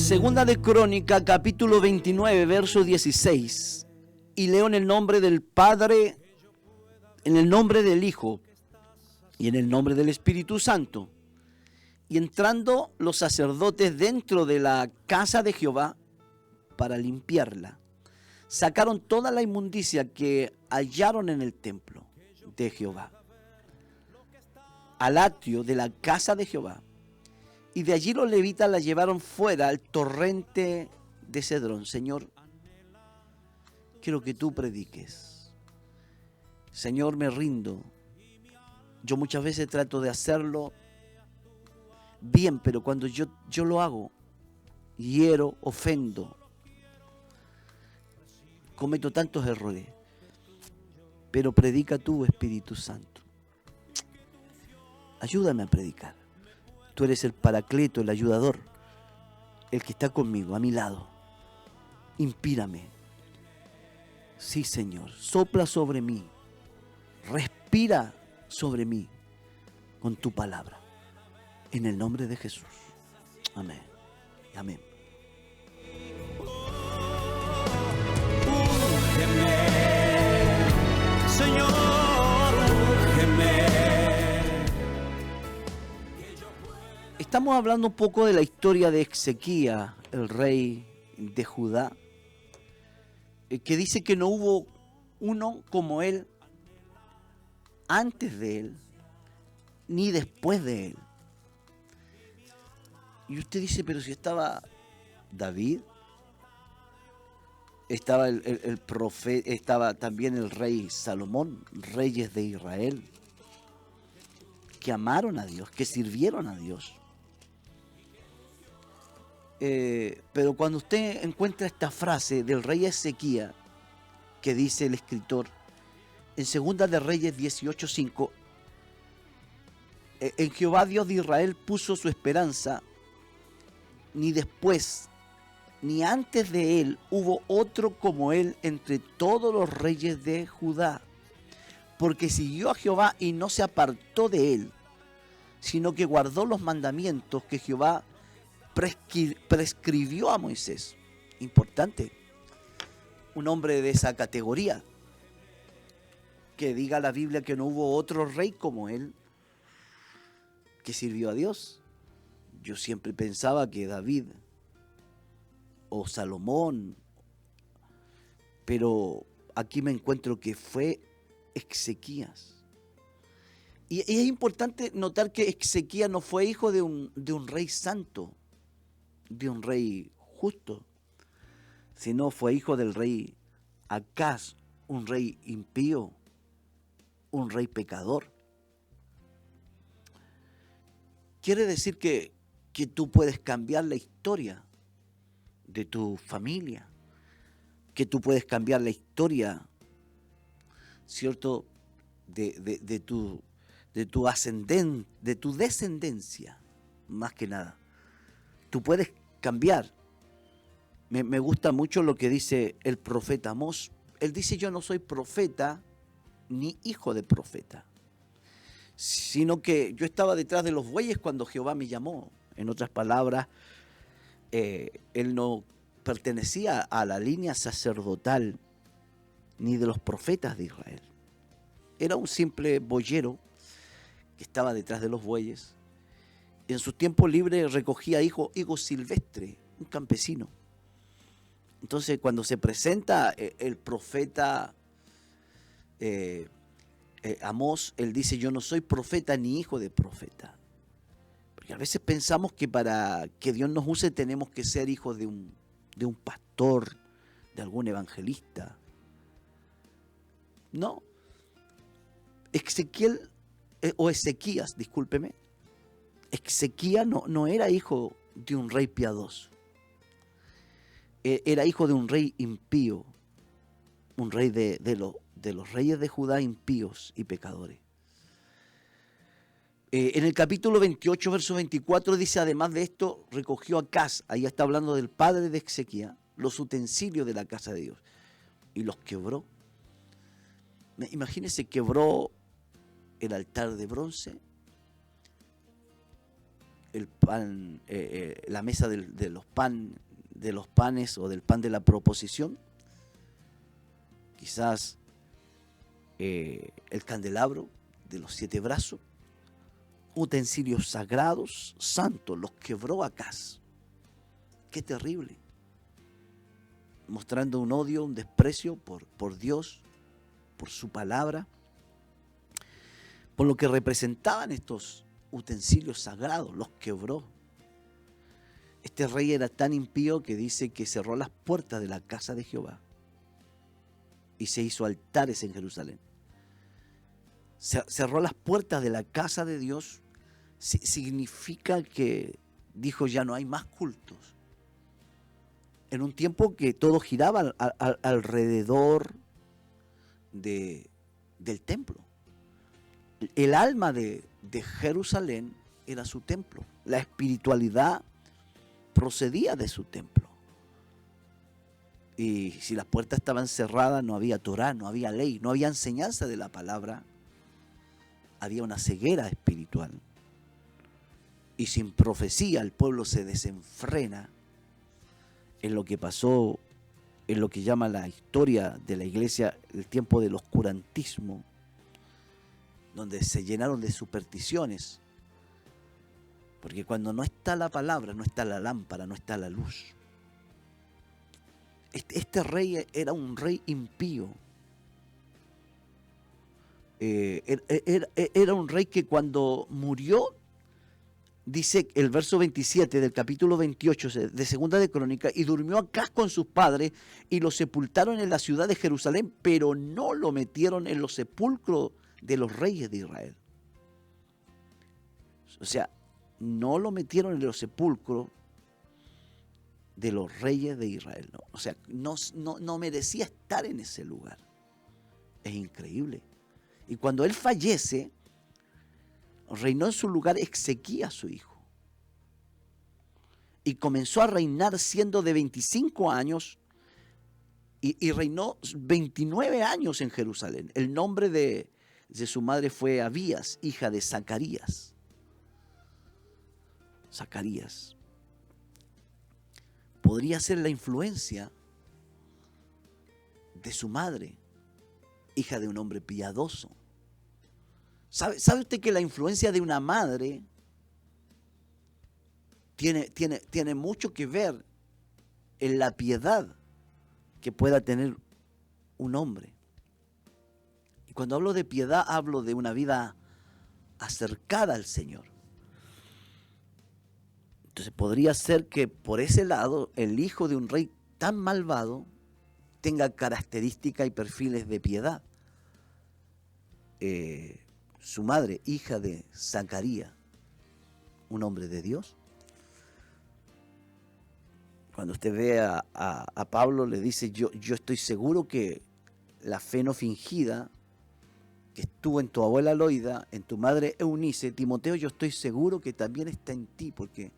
Segunda de Crónica, capítulo 29, verso 16. Y leo en el nombre del Padre, en el nombre del Hijo y en el nombre del Espíritu Santo. Y entrando los sacerdotes dentro de la casa de Jehová para limpiarla, sacaron toda la inmundicia que hallaron en el templo de Jehová, al atrio de la casa de Jehová. Y de allí los levitas la llevaron fuera al torrente de Cedrón. Señor, quiero que tú prediques. Señor, me rindo. Yo muchas veces trato de hacerlo bien, pero cuando yo lo hago, hiero, ofendo, cometo tantos errores. Pero predica tú, Espíritu Santo. Ayúdame a predicar. Tú eres el Paracleto, el ayudador, el que está conmigo, a mi lado. Inspírame. Sí, Señor, sopla sobre mí. Respira sobre mí con tu palabra. En el nombre de Jesús. Amén. Amén. Úngeme, Señor, úngeme. Estamos hablando un poco de la historia de Ezequías, el rey de Judá, que dice que no hubo uno como él antes de él, ni después de él. Y usted dice, pero si estaba David, estaba el profeta, estaba también el rey Salomón, reyes de Israel, que amaron a Dios, que sirvieron a Dios. Pero cuando usted encuentra esta frase del rey Ezequías, que dice el escritor, en Segunda de Reyes 18:5, en Jehová Dios de Israel puso su esperanza, ni después ni antes de él hubo otro como él entre todos los reyes de Judá, porque siguió a Jehová y no se apartó de él, sino que guardó los mandamientos que Jehová prescribió a Moisés. Importante, un hombre de esa categoría, que diga la Biblia que no hubo otro rey como él que sirvió a Dios. Yo siempre pensaba que David o Salomón, pero aquí me encuentro que fue Ezequías. Y es importante notar que Ezequías no fue hijo de un rey santo, de un rey justo, sino fue hijo del rey Acaz, un rey impío, un rey pecador. Quiere decir que tú puedes cambiar la historia de tu familia, que tú puedes cambiar la historia, ¿cierto?, de tu descendencia, más que nada. Tú puedes cambiar. Me gusta mucho lo que dice el profeta Amós. Él dice, yo no soy profeta ni hijo de profeta, sino que yo estaba detrás de los bueyes cuando Jehová me llamó. En otras palabras, él no pertenecía a la línea sacerdotal ni de los profetas de Israel. Era un simple boyero que estaba detrás de los bueyes. En su tiempo libre recogía higos silvestres, un campesino. Entonces, cuando se presenta el profeta Amós, él dice, yo no soy profeta ni hijo de profeta. Porque a veces pensamos que para que Dios nos use tenemos que ser hijos de un pastor, de algún evangelista. No. Ezequías, discúlpeme, Ezequías no era hijo de un rey piadoso. Era hijo de un rey impío, un rey de los reyes de Judá impíos y pecadores. En el capítulo 28, verso 24 dice, además de esto, recogió Acaz, ahí está hablando del padre de Ezequías, los utensilios de la casa de Dios, y los quebró. Imagínense, quebró el altar de bronce, el pan, la mesa de los panes o del pan de la proposición, quizás el candelabro de los 7 brazos, utensilios sagrados, santos, los quebró Acaz. Qué terrible. Mostrando un odio, un desprecio por Dios, por su palabra, por lo que representaban estos utensilios sagrados, los quebró. Este rey era tan impío que dice que cerró las puertas de la casa de Jehová y se hizo altares en Jerusalén. Cerró las puertas de la casa de Dios, significa que dijo ya no hay más cultos. En un tiempo que todo giraba alrededor del templo. El alma de Jerusalén era su templo. La espiritualidad procedía de su templo. Y si las puertas estaban cerradas, no había Torá, no había ley, no había enseñanza de la palabra. Había una ceguera espiritual. Y sin profecía el pueblo se desenfrena. En lo que pasó, en lo que llama la historia de la iglesia, el tiempo del oscurantismo, donde se llenaron de supersticiones. Porque cuando no está la palabra, no está la lámpara, no está la luz. Este rey era un rey impío. Era un rey que cuando murió, dice el verso 27 del capítulo 28 de Segunda de Crónicas, y durmió Acaz con sus padres y lo sepultaron en la ciudad de Jerusalén, pero no lo metieron en los sepulcros de los reyes de Israel. O sea, no lo metieron en los sepulcros de los reyes de Israel. No. O sea, no merecía estar en ese lugar. Es increíble. Y cuando él fallece, reinó en su lugar Ezequías, su hijo. Y comenzó a reinar siendo de 25 años y reinó 29 años en Jerusalén. El nombre de su madre fue Abías, hija de Zacarías. Zacarías. Podría ser la influencia de su madre, hija de un hombre piadoso. ¿Sabe usted que la influencia de una madre tiene mucho que ver en la piedad que pueda tener un hombre? Y cuando hablo de piedad, hablo de una vida acercada al Señor. Entonces podría ser que por ese lado el hijo de un rey tan malvado tenga características y perfiles de piedad. Su madre, hija de Zacarías, un hombre de Dios. Cuando usted ve a Pablo, le dice, yo estoy seguro que la fe no fingida que estuvo en tu abuela Loida, en tu madre Eunice, Timoteo, yo estoy seguro que también está en ti, porque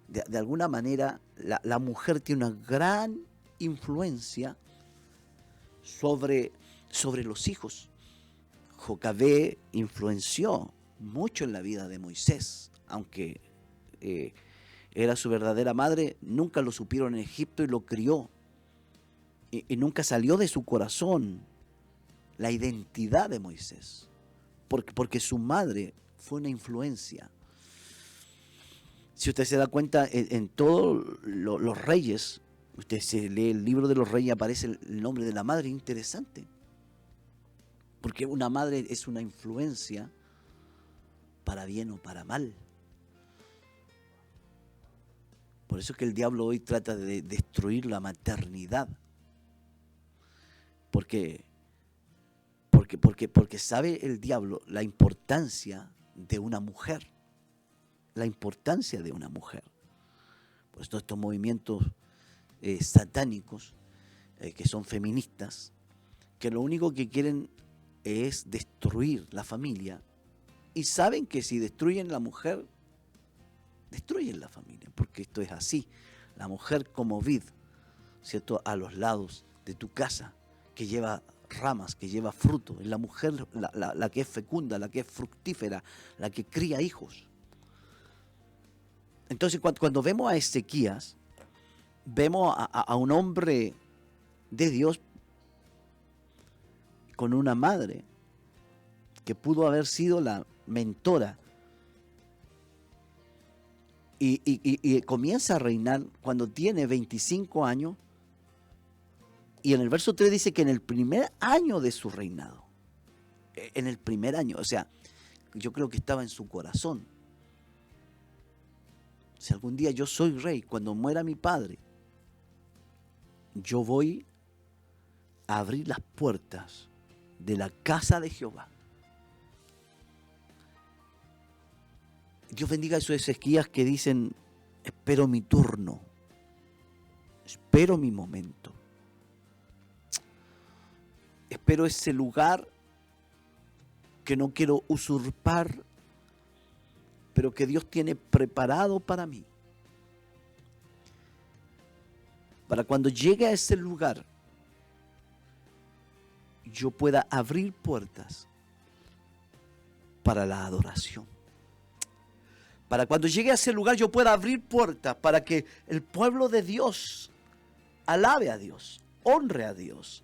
de alguna manera la mujer tiene una gran influencia sobre los hijos. Jocabé influenció mucho en la vida de Moisés, aunque era su verdadera madre, nunca lo supieron en Egipto y lo crió. Y nunca salió de su corazón la identidad de Moisés, porque su madre fue una influencia. Si usted se da cuenta, en todos los reyes, usted se lee el libro de los reyes, aparece el nombre de la madre, interesante. Porque una madre es una influencia para bien o para mal. Por eso es que el diablo hoy trata de destruir la maternidad. Porque sabe el diablo la importancia de una mujer. La importancia de una mujer. Por eso estos movimientos satánicos, que son feministas, que lo único que quieren es destruir la familia, y saben que si destruyen la mujer, destruyen la familia, porque esto es así. La mujer como vid, ¿cierto?, a los lados de tu casa, que lleva ramas, que lleva fruto. Es la mujer la que es fecunda, la que es fructífera, la que cría hijos. Entonces, cuando vemos a Ezequías, vemos a un hombre de Dios con una madre que pudo haber sido la mentora. Y comienza a reinar cuando tiene 25 años. Y en el verso 3 dice que en el primer año de su reinado, en el primer año, o sea, yo creo que estaba en su corazón. Si algún día yo soy rey, cuando muera mi padre, yo voy a abrir las puertas de la casa de Jehová. Dios bendiga a esos Ezequías que dicen, espero mi turno, espero mi momento, espero ese lugar que no quiero usurpar, pero que Dios tiene preparado para mí. Para cuando llegue a ese lugar, yo pueda abrir puertas para la adoración. Para cuando llegue a ese lugar yo pueda abrir puertas para que el pueblo de Dios alabe a Dios, honre a Dios.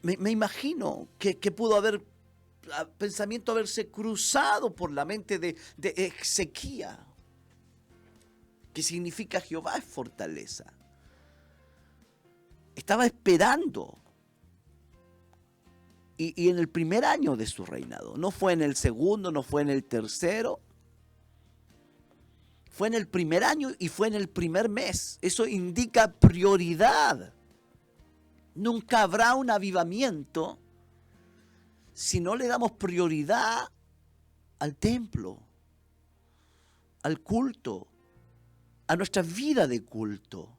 Me imagino que pudo haber pensamiento haberse cruzado por la mente de Ezequías, que significa Jehová es fortaleza. Estaba esperando. Y en el primer año de su reinado, no fue en el segundo, no fue en el tercero, fue en el primer año y fue en el primer mes. Eso indica prioridad. Nunca habrá un avivamiento si no le damos prioridad al templo, al culto, a nuestra vida de culto.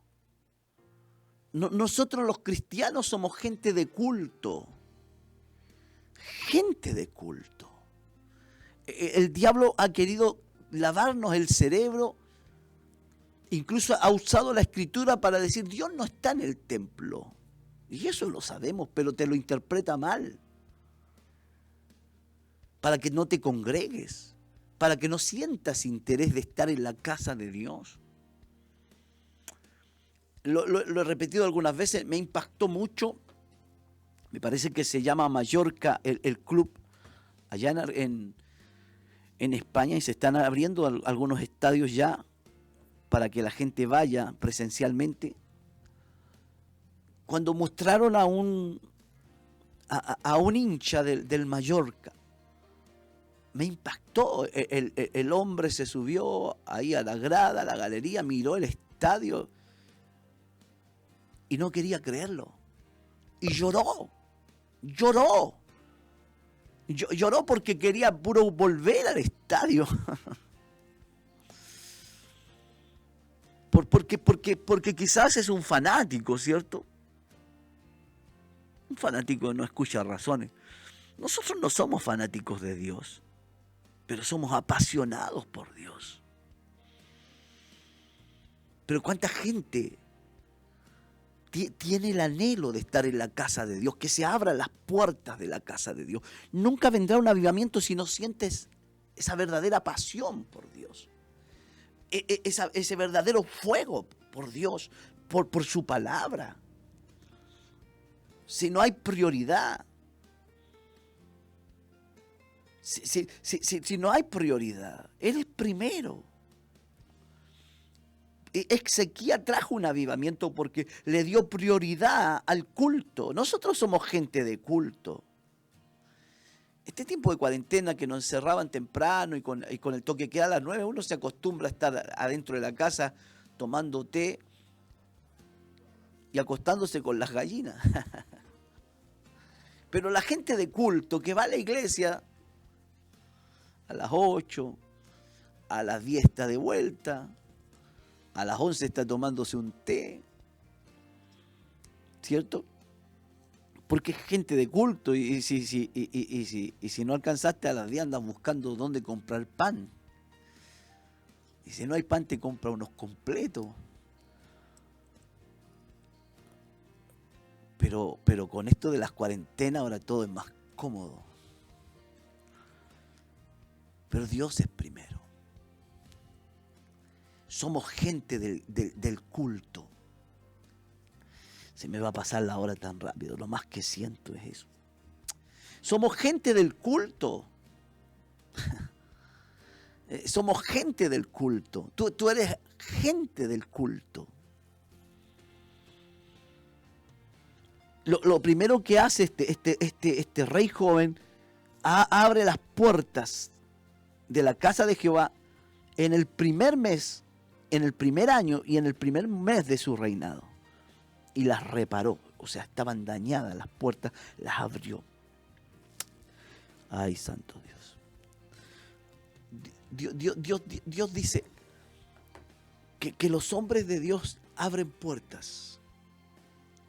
Nosotros los cristianos somos gente de culto. Gente de culto. El diablo ha querido lavarnos el cerebro, incluso ha usado la escritura para decir Dios no está en el templo. Y eso lo sabemos, pero te lo interpreta mal. Para que no te congregues, para que no sientas interés de estar en la casa de Dios. Lo he repetido algunas veces, me impactó mucho. Me parece que se llama Mallorca el club allá en España, y se están abriendo algunos estadios ya para que la gente vaya presencialmente. Cuando mostraron a un hincha del Mallorca, me impactó. El hombre se subió ahí a la grada, a la galería, miró el estadio y no quería creerlo. Y lloró. Lloró porque quería puro volver al estadio. Porque quizás es un fanático, ¿cierto? Un fanático no escucha razones. Nosotros no somos fanáticos de Dios, pero somos apasionados por Dios. Pero ¿cuánta gente tiene el anhelo de estar en la casa de Dios, que se abran las puertas de la casa de Dios? Nunca vendrá un avivamiento si no sientes esa verdadera pasión por Dios, ese verdadero fuego por Dios, por su palabra. Si no hay prioridad, si no hay prioridad, Él es primero. Ezequías trajo un avivamiento porque le dio prioridad al culto. Nosotros somos gente de culto. Este tiempo de cuarentena que nos encerraban temprano y con el toque que queda a las 9, uno se acostumbra a estar adentro de la casa tomando té y acostándose con las gallinas. Pero la gente de culto que va a la iglesia a las 8, a las 10 está de vuelta, a las 11 está tomándose un té, ¿cierto? Porque es gente de culto y si no alcanzaste a las 10 andas buscando dónde comprar pan. Y si no hay pan te compra unos completos. Pero con esto de las cuarentenas ahora todo es más cómodo. Pero Dios es primero. Somos gente del culto. Se me va a pasar la hora tan rápido. Lo más que siento es eso. Somos gente del culto. Somos gente del culto. Tú eres gente del culto. Lo primero que hace este rey joven, abre las puertas de la casa de Jehová en el primer mes, en el primer año y en el primer mes de su reinado. Y las reparó. O sea, estaban dañadas las puertas, las abrió. Ay, santo Dios. Dios dice que los hombres de Dios abren puertas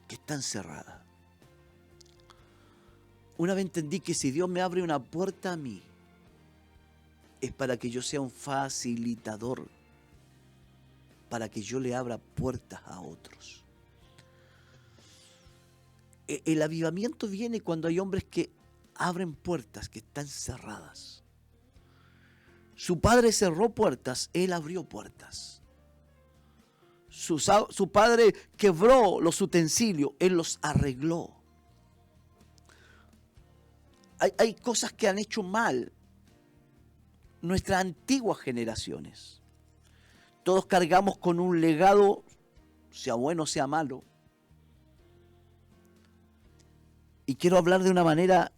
que están cerradas. Una vez entendí que si Dios me abre una puerta a mí, es para que yo sea un facilitador, para que yo le abra puertas a otros. El avivamiento viene cuando hay hombres que abren puertas que están cerradas. Su padre cerró puertas, él abrió puertas. Su padre quebró los utensilios, él los arregló. Hay cosas que han hecho mal nuestras antiguas generaciones. Todos cargamos con un legado, sea bueno, sea malo. Y quiero hablar de una manera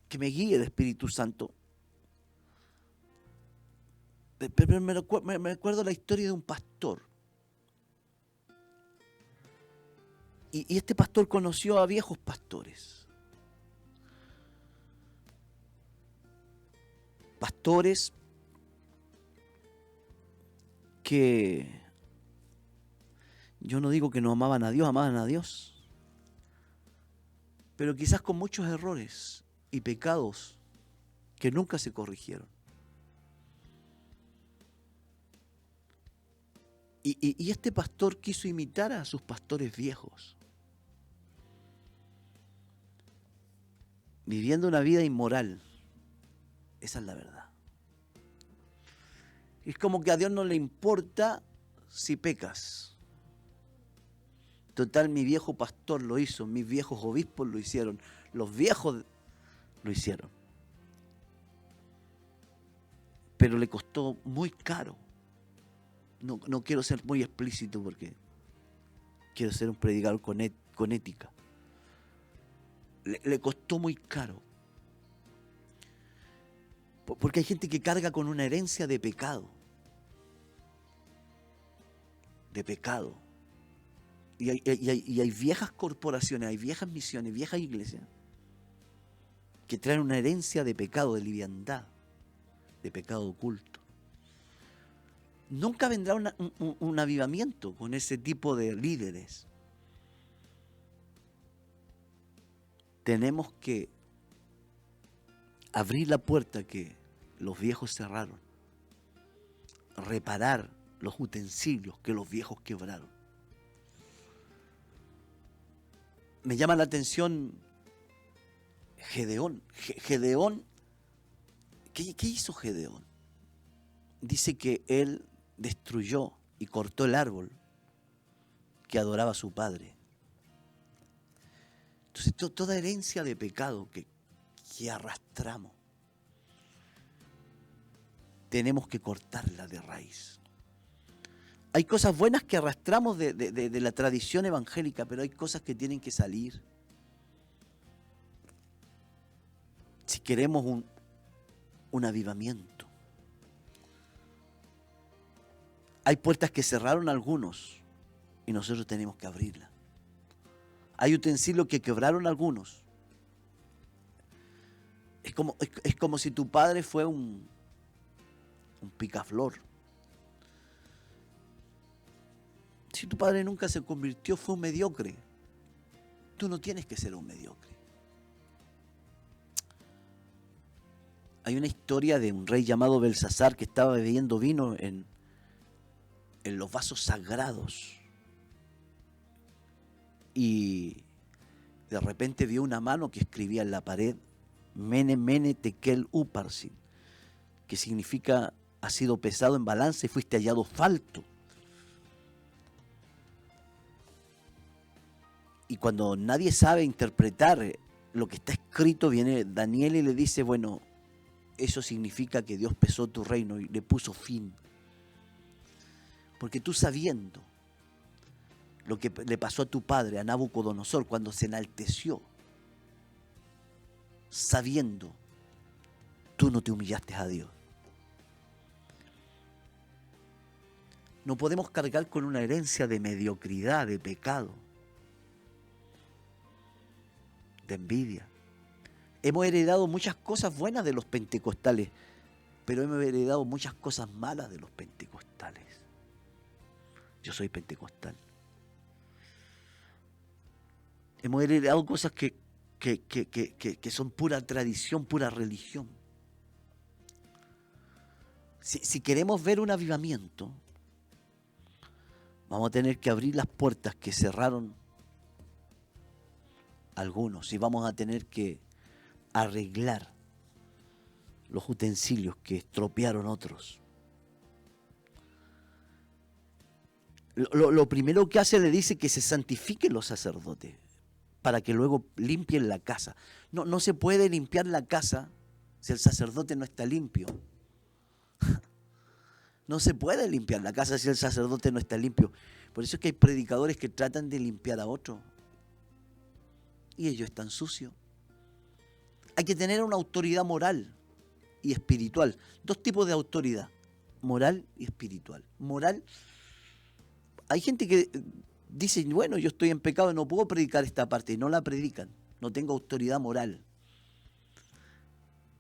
que me guíe el Espíritu Santo. Pero me acuerdo la historia de un pastor. Y este pastor conoció a viejos pastores. Pastores que yo no digo que no amaban a Dios, pero quizás con muchos errores y pecados que nunca se corrigieron. Y este pastor quiso imitar a sus pastores viejos, viviendo una vida inmoral. Esa es la verdad. Es como que a Dios no le importa si pecas. Total, mi viejo pastor lo hizo, mis viejos obispos lo hicieron, los viejos lo hicieron. Pero le costó muy caro. No quiero ser muy explícito porque quiero ser un predicador con ética. Le costó muy caro. Porque hay gente que carga con una herencia de pecado. De pecado. Y hay viejas corporaciones, hay viejas misiones, viejas iglesias que traen una herencia de pecado, de liviandad, de pecado oculto. Nunca vendrá un avivamiento con ese tipo de líderes. Tenemos que abrir la puerta que los viejos cerraron, reparar los utensilios que los viejos quebraron. Me llama la atención Gedeón. Gedeón, ¿qué hizo Gedeón? Dice que él destruyó y cortó el árbol que adoraba a su padre. Entonces, toda herencia de pecado que arrastramos, tenemos que cortarla de raíz. Hay cosas buenas que arrastramos de la tradición evangélica, pero hay cosas que tienen que salir. Si queremos un avivamiento. Hay puertas que cerraron algunos y nosotros tenemos que abrirlas. Hay utensilios que quebraron algunos. Es como si tu padre fue un picaflor. Si tu padre nunca se convirtió, fue un mediocre. Tú no tienes que ser un mediocre. Hay una historia de un rey llamado Belsasar que estaba bebiendo vino en los vasos sagrados. Y de repente vio una mano que escribía en la pared Mene, Mene, Tekel, Uparsin, que significa has sido pesado en balanza y fuiste hallado falto. Y cuando nadie sabe interpretar lo que está escrito, viene Daniel y le dice, bueno, eso significa que Dios pesó tu reino y le puso fin. Porque tú, sabiendo lo que le pasó a tu padre, a Nabucodonosor, cuando se enalteció, sabiendo, tú no te humillaste a Dios. No podemos cargar con una herencia de mediocridad, de pecado, de envidia. Hemos heredado muchas cosas buenas de los pentecostales, pero hemos heredado muchas cosas malas de los pentecostales. Yo soy pentecostal. Hemos heredado cosas que son pura tradición, pura religión. Si queremos ver un avivamiento, vamos a tener que abrir las puertas que cerraron algunos y vamos a tener que arreglar los utensilios que estropearon otros. Lo primero que hace, le dice que se santifiquen los sacerdotes para que luego limpien la casa. No se puede limpiar la casa si el sacerdote no está limpio. No se puede limpiar la casa si el sacerdote no está limpio. Por eso es que hay predicadores que tratan de limpiar a otros y ellos están sucios. Hay que tener una autoridad moral y espiritual. Dos tipos de autoridad, moral y espiritual. Moral, hay gente que dice, bueno, yo estoy en pecado y no puedo predicar esta parte, y no la predican. No tengo autoridad moral.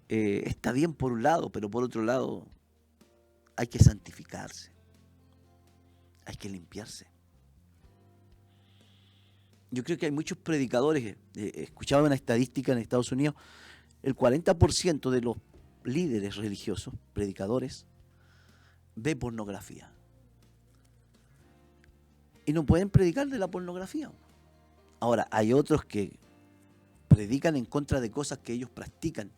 Está bien por un lado, pero por otro lado hay que santificarse. Hay que limpiarse. Yo creo que hay muchos predicadores, escuchaba una estadística en Estados Unidos, el 40% de los líderes religiosos, predicadores, ve pornografía. Y no pueden predicar de la pornografía. Ahora, hay otros que predican en contra de cosas que ellos practican.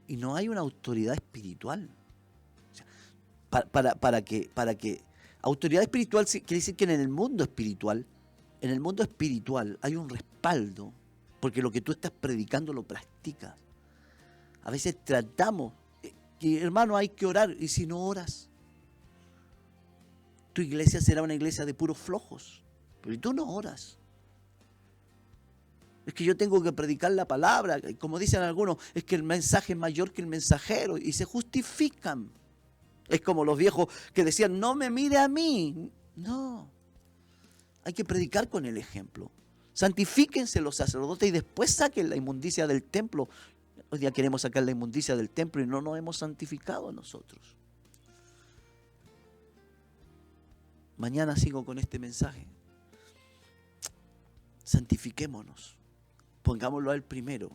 Y no hay una autoridad espiritual. O sea, para que autoridad espiritual quiere decir que en el mundo espiritual hay un respaldo, porque lo que tú estás predicando lo practicas. A veces tratamos, que hermano, hay que orar, y si no oras, tu iglesia será una iglesia de puros flojos, pero tú no oras. Es que yo tengo que predicar la palabra, como dicen algunos, es que el mensaje es mayor que el mensajero, y se justifican. Es como los viejos que decían, no me mire a mí. No, hay que predicar con el ejemplo. Santifíquense los sacerdotes y después saquen la inmundicia del templo. Hoy día queremos sacar la inmundicia del templo y no nos hemos santificado nosotros. Mañana sigo con este mensaje. Santifiquémonos. Pongámoslo a él primero.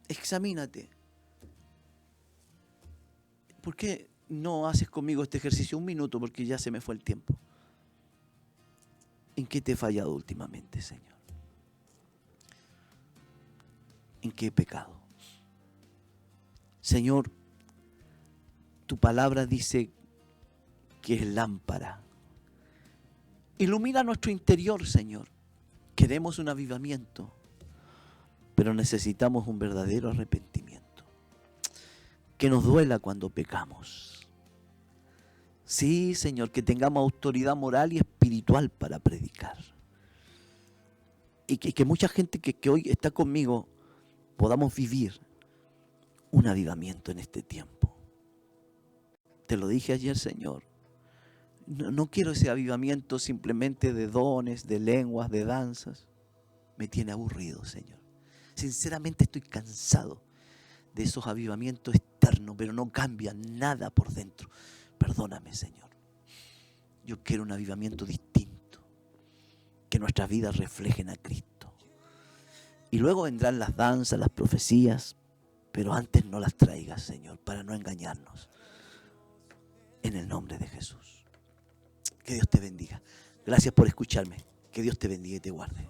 Examínate. ¿Por qué no haces conmigo este ejercicio? Un minuto, porque ya se me fue el tiempo. ¿En qué te he fallado últimamente, Señor? ¿En qué he pecado? Señor, tu palabra dice que es lámpara. Ilumina nuestro interior, Señor. Queremos un avivamiento, pero necesitamos un verdadero arrepentimiento. Que nos duela cuando pecamos. Sí, Señor, que tengamos autoridad moral y espiritual para predicar. Y que mucha gente que hoy está conmigo podamos vivir un avivamiento en este tiempo. Te lo dije ayer, Señor. No quiero ese avivamiento simplemente de dones, de lenguas, de danzas. Me tiene aburrido, Señor. Sinceramente estoy cansado de esos avivamientos externos, pero no cambia nada por dentro. Perdóname, Señor. Yo quiero un avivamiento distinto, que nuestras vidas reflejen a Cristo. Y luego vendrán las danzas, las profecías, pero antes no las traigas, Señor, para no engañarnos. En el nombre de Jesús. Que Dios te bendiga. Gracias por escucharme. Que Dios te bendiga y te guarde.